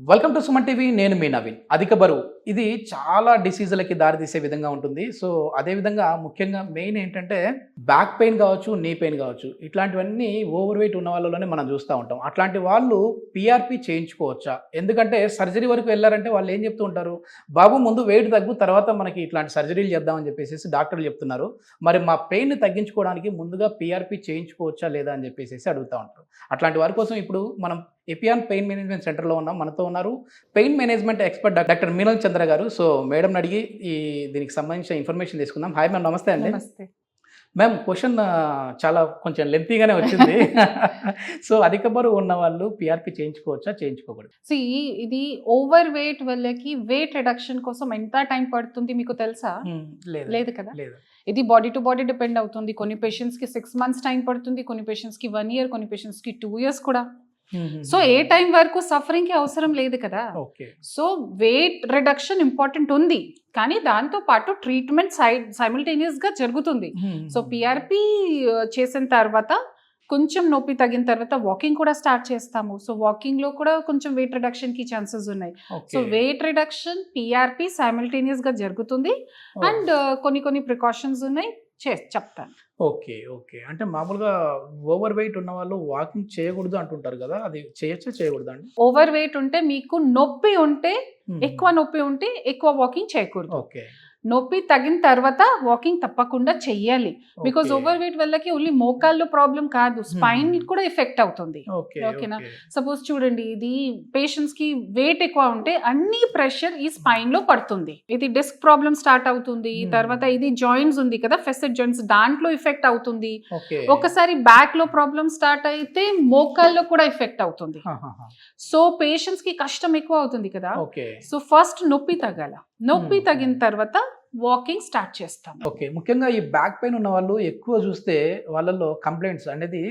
Welcome to Suman TV. నేను మీ నవీన్. అధిక బరువు ఇది చాలా డిసీజులకి దారితీసే విధంగా ఉంటుంది. సో అదేవిధంగా ముఖ్యంగా మెయిన్ ఏంటంటే బ్యాక్ పెయిన్ కావచ్చు, నీ పెయిన్ కావచ్చు, ఇట్లాంటివన్నీ ఓవర్ వెయిట్ ఉన్న వాళ్ళలోనే మనం చూస్తూ ఉంటాం. అట్లాంటి వాళ్ళు పిఆర్పి చేయించుకోవచ్చా? ఎందుకంటే సర్జరీ వరకు వెళ్ళారంటే వాళ్ళు ఏం చెప్తూ ఉంటారు, బాబు ముందు వెయిట్ తగ్గు, తర్వాత మనకి ఇట్లాంటి సర్జరీలు చేద్దామని చెప్పేసి డాక్టర్లు చెప్తున్నారు. మరి మా పెయిన్ని తగ్గించుకోవడానికి ముందుగా పిఆర్పి చేయించుకోవచ్చా లేదా అని చెప్పేసి అడుగుతూ ఉంటారు. అట్లాంటి వారి కోసం ఇప్పుడు మనం ఎపియాన్ పెయిన్ మేనేజ్మెంట్ సెంటర్లో ఉన్నాం. మనతో ఉన్నారు pain management expert doctor Meenal చంద్ర గారు. సో మేడం అడిగి దీనికి సంబంధించిన ఇన్ఫర్మేషన్ తీసుకుందాం. హాయ్ మ్యామ్, నమస్తే అండి. నమస్తే మ్యామ్, క్వశ్చన్ చాలా కొంచెం లెంతీగానే వచ్చింది. సో అధిక బరువు ఉన్న వాళ్ళు పిఆర్పి చేయించుకోవచ్చా, చేయించుకోకూడదు? సి ఇది ఓవర్ వెయిట్ వాళ్ళకి వెయిట్ రిడక్షన్ కోసం ఎంత టైం పడుతుంది మీకు తెలుసా? లేదు కదా. లేదు. ఇది బాడీ టు బాడీ డిపెండ్ అవుతుంది. కొన్ని పేషెంట్స్ కి 6 months టైం పడుతుంది, కొన్ని పేషెంట్స్ కి 1 year, కొన్ని పేషెంట్స్ కి 2 years కూడా. సో ఏ టైం వరకు సఫరింగ్ కి అవసరం లేదు కదా. సో వెయిట్ రిడక్షన్ ఇంపార్టెంట్ ఉంది, కానీ దాంతో పాటు ట్రీట్మెంట్ సైమల్టేనియస్ గా జరుగుతుంది. సో పిఆర్పి చేసిన తర్వాత కొంచెం నొప్పి తగ్గిన తర్వాత వాకింగ్ కూడా స్టార్ట్ చేస్తాము. సో వాకింగ్ లో కూడా కొంచెం వెయిట్ రిడక్షన్ కి ఛాన్సెస్ ఉన్నాయి. So weight reduction PRP simultaneous గా జరుగుతుంది. అండ్ కొన్ని ప్రికాషన్స్ ఉన్నాయి, చెప్తాను. ఓకే. అంటే మామూలుగా ఓవర్ వెయిట్ ఉన్న వాళ్ళు వాకింగ్ చేయకూడదు అంటుంటారు కదా, అది చేయొచ్చా, చేయకూడదు అండి? ఓవర్ వెయిట్ ఉంటే మీకు నొప్పి ఉంటే, ఎక్కువ నొప్పి ఉంటే ఎక్కువ వాకింగ్ చేయకూడదు. ఓకే. నొప్పి తగిన తర్వాత వాకింగ్ తప్పకుండా చెయ్యాలి. బికాజ్ ఓవర్ వెయిట్ వల్లకి ఓన్లీ మోకాల్లో ప్రాబ్లం కాదు, స్పైన్ కూడా ఎఫెక్ట్ అవుతుంది. ఓకేనా? సపోజ్ చూడండి, ఇది పేషెంట్స్ కి వెయిట్ ఎక్కువ ఉంటే అన్ని ప్రెషర్ ఈ స్పైన్ లో పడుతుంది. ఇది డిస్క్ ప్రాబ్లం స్టార్ట్ అవుతుంది. తర్వాత ఇది జాయింట్స్ ఉంది కదా, ఫెసెట్ జాయింట్స్, దాంట్లో ఎఫెక్ట్ అవుతుంది. ఒకసారి బ్యాక్ లో ప్రాబ్లం స్టార్ట్ అయితే మోకాల్లో కూడా ఎఫెక్ట్ అవుతుంది. సో పేషెంట్స్ కి కష్టం ఎక్కువ అవుతుంది కదా. సో ఫస్ట్ నొప్పి తగ్గాల, నొప్పి తగిన తర్వాత వాకింగ్ స్టార్ట్ చేస్తాం. ఓకే. ముఖ్యంగా ఈ బ్యాక్ పెయిన్ ఉన్న వాళ్ళు ఎక్కువ చూస్తే వాళ్ళలో కంప్లైంట్స్ అనేది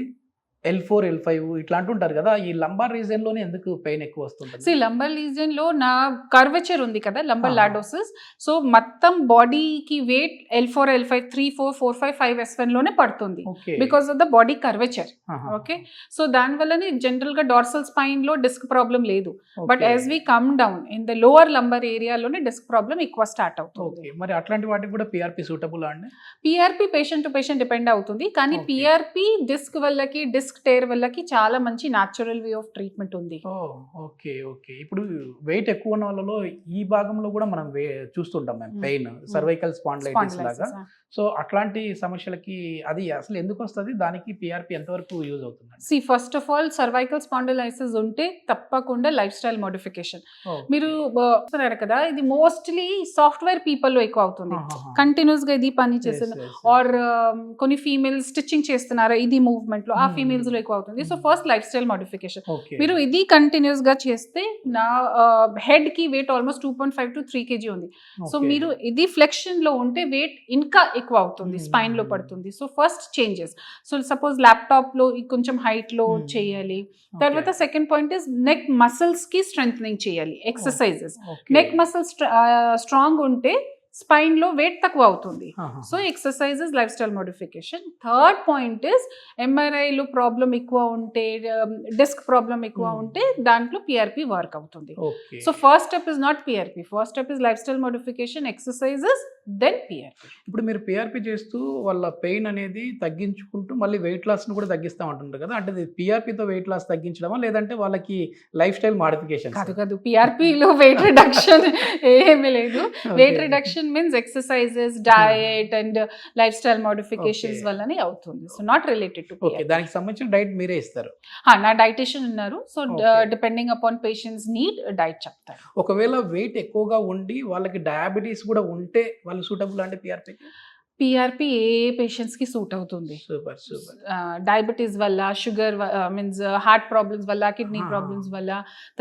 L4, L5 ఇట్లా అంటుంటారు కదా, ఈ లంబార్ రీజన్ లోనే ఎందుకు పెయిన్ ఎక్కువ వస్తుంది? లంబర్ రీజన్ లో నా కర్వేచర్ ఉంది కదా, లంబర్ లార్డోసిస్. సో మొత్తం బాడీకి వెయిట్ L4, L5, 3, 4, 4, 5, 5S1 లోనే పడుతుంది, because of the body curvature. Okay. So దాని వల్లనే జనరల్ గా డార్సల్ స్పైన్ లో డిస్క్ ప్రాబ్లం లేదు. But as we come down in the lower lumbar ఏరియాలోనే డిస్క్ ప్రాబ్లం ఎక్కువ స్టార్ట్ అవుతుంది. మరి అట్లాంటి వాటికి కూడా పిఆర్పి సూటబుల్ అండి? PRP patient to patient depend అవుతుంది, కానీ పిఆర్పి డిస్క్ వల్లకి, డిస్క్ టేర్ వల్లకి చాలా మంచి న్యాచురల్ వే ఆఫ్ ట్రీట్మెంట్ ఉంది. ఓకే. ఇప్పుడు వెయిట్ ఎక్కువ ఉన్న వాళ్ళలో ఈ భాగంలో కూడా మనం చూస్తుంటాం మేము పెయిన్, సర్వైకల్ స్పాండిలైటిస్ లాగా. సో అట్లాంటి సమస్యలకి అది అసలు ఎందుకు వస్తుంది, దానికి పిఆర్పి ఎంతవరకు యూజ్ అవుతుంది? First of all cervical spondylosis ఉంటే తప్పకుండా లైఫ్ స్టైల్ మోడిఫికేషన్. మీరు కదా, ఇది మోస్ట్లీ సాఫ్ట్వేర్ పీపుల్ లో ఎక్కువ అవుతుంది. కంటిన్యూస్ గా ఇది పని చేస్తున్నారు, ఆర్ కొన్ని ఫీమేల్స్ స్టిచ్చింగ్ చేస్తున్నారు, ఇది మూవ్మెంట్ లో, ఆ ఫీమేల్స్ లో ఎక్కువ అవుతుంది. So first life style modification. మీరు ఇది కంటిన్యూస్ గా చేస్తే, నా హెడ్ కి వెయిట్ ఆల్మోస్ట్ 2.5 to 3 kg ఉంది. సో మీరు ఇది ఫ్లెక్షన్ లో ఉంటే వెయిట్ ఇంకా ఎక్కువ అవుతుంది, స్పైన్ లో పడుతుంది. So first changes. So suppose laptop లో కొంచెం హైట్ లో చేయాలి. తర్వాత second point is neck muscles కి స్ట్రెంథనింగ్ చేయాలి, ఎక్సర్సైజెస్. నెక్ మసిల్స్ స్ట్రాంగ్ ఉంటే స్పైన్ లో వెయిట్ తక్కువ అవుతుంది. So exercises, life style modification. Third point is MRI లో ప్రాబ్లం ఎక్కువ ఉంటే, డిస్క్ ప్రాబ్లం ఎక్కువ ఉంటే దాంట్లో పిఆర్పి వర్క్ అవుతుంది. So first step is not PRP, first step is life style modification, exercises, then PRP. ఇప్పుడు మీరు పిఆర్పి చేస్తూ వాళ్ళ పెయిన్ అనేది తగ్గించుకుంటూ మళ్ళీ వెయిట్ లాస్ ను కూడా తగ్గిస్తా ఉంటుంటారు కదా, అంటే పిఆర్పితో వెయిట్ లాస్ తగ్గించడమా, లేదంటే వాళ్ళకి లైఫ్ స్టైల్ మోడిఫికేషన్? కాదు, పిఆర్పి లో వెయిట్ రిడక్షన్ ఏమీ లేదు. Weight reduction means exercises, diet and life style modifications వల్లనే అవుతుంది. So not related to PRP. దానికి సంబంధించిన డైట్ మీరే ఇస్తారు? నా డైటిషియన్ ఉన్నారు. So depending upon patients need diet చెప్తారు. ఒకవేళ వెయిట్ ఎక్కువగా ఉండి వాళ్ళకి డయాబెటీస్ కూడా ఉంటే వాళ్ళు సూటబుల్ అంటే పిఆర్పి ఏ పేషెంట్స్ కి సూట్ అవుతుంది. సూపర్. డయాబెటీస్ వల్ల, షుగర్ మీన్స్ హార్ట్ ప్రాబ్లమ్స్ వల్ల, కిడ్నీ ప్రాబ్లమ్స్ వల్ల,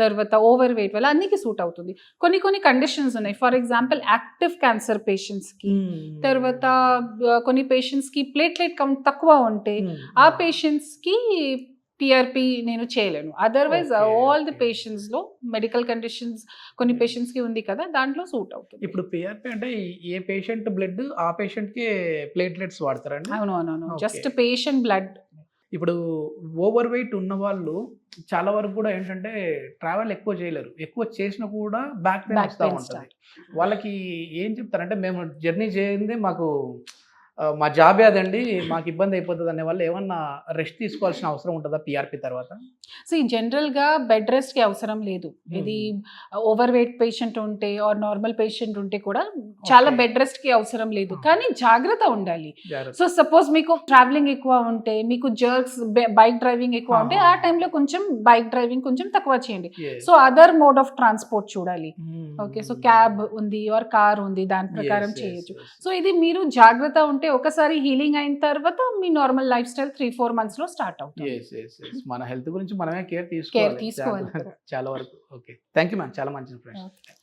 తర్వాత ఓవర్ వెయిట్ వల్ల అన్నికి సూట్ అవుతుంది. కొన్ని కండిషన్స్ ఉన్నాయి. For example active cancer patients కి, తర్వాత కొన్ని పేషెంట్స్ కి ప్లేట్లెట్ కౌంట్ తక్కువ ఉంటే ఆ పేషెంట్స్ కి పిఆర్పి నేను చేయలేను. అదర్వైజ్ ఆల్ ది పేషెంట్స్ లో మెడికల్ కండిషన్స్ కొన్ని పేషెంట్స్ కి ఉంది కదా, దాంట్లో సూట్ అవుతుంది. ఇప్పుడు పిఆర్పి అంటే ఏ పేషెంట్ బ్లడ్ ఆ పేషెంట్ కి ప్లేట్లెట్స్ వాడతారండి? అవును, జస్ట్ పేషెంట్ బ్లడ్. ఇప్పుడు ఓవర్ వెయిట్ ఉన్న వాళ్ళు చాలా వరకు కూడా ఏంటంటే ట్రావెల్ ఎక్కువ చేయలేరు, ఎక్కువ చేసినా కూడా బ్యాక్ పెయిన్ Back వస్తూ pain ఉంటుంది. వాళ్ళకి ఏం చెప్తారంటే మేము జర్నీ చేయండి మాకు మా జాబే అదండి, మాకు ఇబ్బంది అయిపోతుంది అనే వాళ్ళు ఏమన్నా రెస్ట్ తీసుకోవాల్సిన అవసరం ఉంటుందా పిఆర్పి తర్వాత? సో జనరల్ గా బెడ్ రెస్ట్ కి అవసరం లేదు. ఇది ఓవర్ వెయిట్ పేషెంట్ ఉంటే ఆర్ నార్మల్ పేషెంట్ ఉంటే కూడా చాలా Okay. బెడ్ రెస్ట్ కి అవసరం లేదు, కానీ జాగ్రత్త ఉండాలి. జాగ్రత్త. సో సపోజ్ మీకు ట్రావెలింగ్ ఎక్కువ ఉంటే, మీకు జర్క్స్ బైక్ డ్రైవింగ్ ఎక్కువ ఉంటే, ఆ టైంలో కొంచెం బైక్ డ్రైవింగ్ కొంచెం తక్కువ చేయండి. Yes. So other mode of transport చూడాలి. Hmm. ఓకే, సో క్యాబ్ ఉంది ఆర్ కార్ ఉంది, దాని ప్రకారం Yes, yes, చేయొచ్చు. yes. సో ఇది మీరు జాగ్రత్త ఉంటే ఒకసారి హీలింగ్ అయిన తర్వాత మీ నార్మల్ లైఫ్ స్టైల్ 3-4 months లో స్టార్ట్ అవుతుంది. Yes, yes, yes. మన హెల్త్ గురించి మనమే కేర్ కేర్ తీసుకోవాలి. చాలా వరకు. ఓకే, థ్యాంక్ యూ మ్యామ్, చాలా మంచి ఇన్ఫర్మేషన్. Okay.